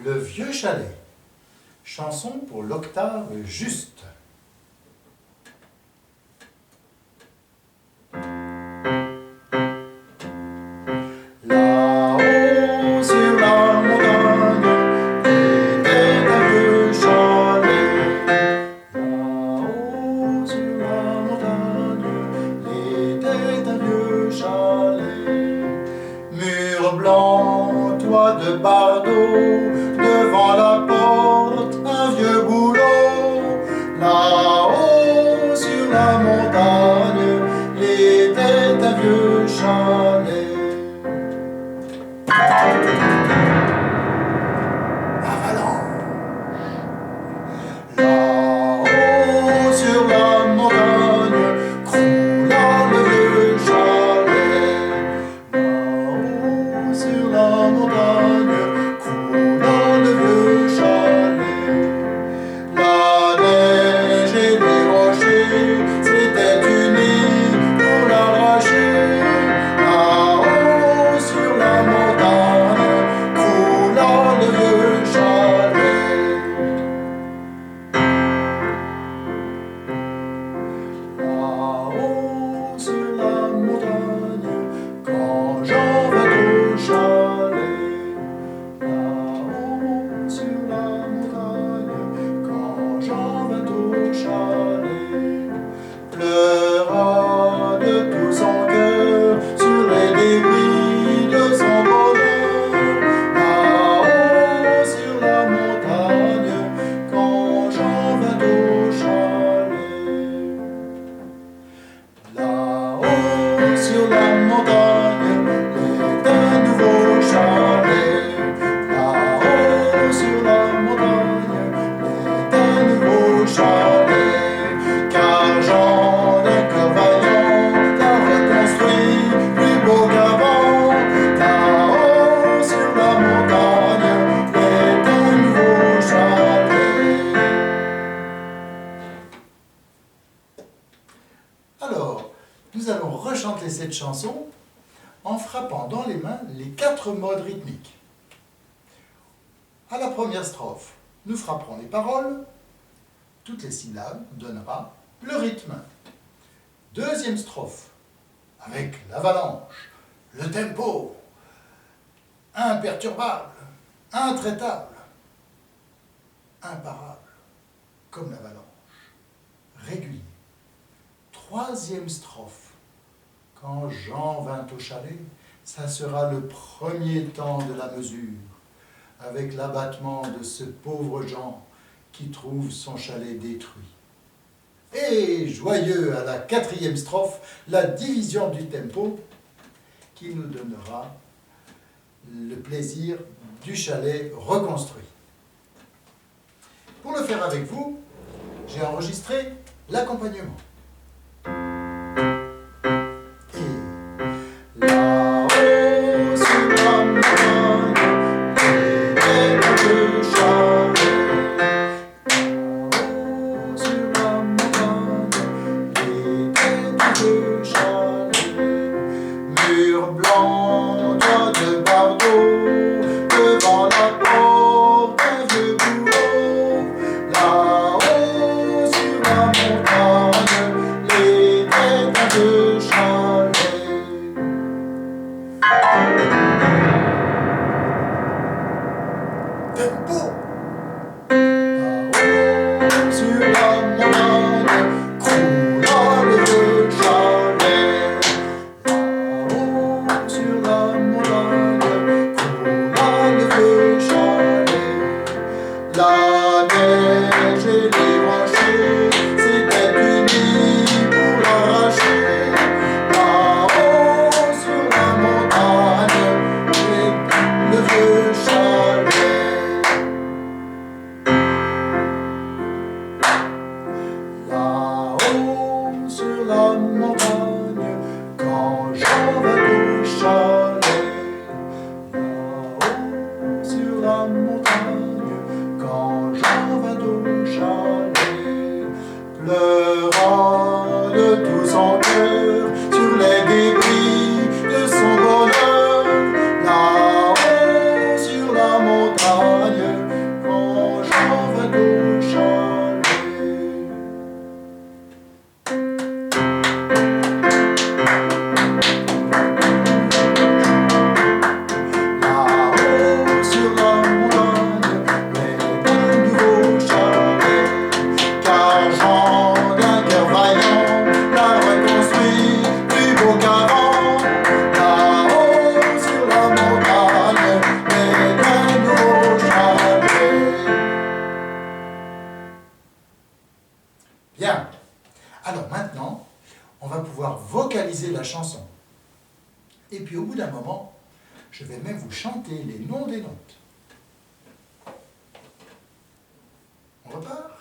Le vieux chalet, chanson pour l'octave juste. Là-haut sur la montagne, était un vieux chalet. Là-haut sur la montagne, était un vieux chalet. Mur blanc, toit de bardeaux, devant la porte, un vieux bouleau. Là-haut sur la montagne, était un vieux chalet. Là-haut sur la montagne, croulant le vieux chalet. Là-haut sur la montagne, croulant le vieux chalet. La neige et les rochers s'étaient unis pour l'arracher. Là-haut sur la montagne, croulant le vieux chalet. Là-haut sur la montagne, quand Jean vint au chalet. Là-haut sur la montagne, quand Jean vint au chalet, pleura de tout son cœur sur les débris de son bonheur. Là-haut sur la montagne, quand Jean vint au chalet. Là-haut sur la montagne, est un nouveau chalet. Là-haut sur la montagne, est un nouveau chalet. Car Jean d'un cœur vaillant l'a reconstruit plus beau qu'avant. Là-haut sur la montagne, est un nouveau chalet. Alors, nous allons rechanter cette chanson en frappant dans les mains les 4 modes rythmiques. À la première strophe, nous frapperons les paroles, toutes les syllabes donnera le rythme. Deuxième strophe, avec l'avalanche, le tempo, imperturbable, intraitable, imparable, comme l'avalanche, régulier. Troisième strophe, quand Jean vint au chalet, ça sera le premier temps de la mesure, avec l'abattement de ce pauvre Jean qui trouve son chalet détruit. Et joyeux à la 4e strophe, la division du tempo qui nous donnera le plaisir du chalet reconstruit. Pour le faire avec vous, j'ai enregistré l'accompagnement. Mur blanc, toit de bardeaux, devant la porte, un vieux bouleau. Là-haut sur la montagne, Et puis au bout d'un moment, je vais même vous chanter les noms des notes. On repart?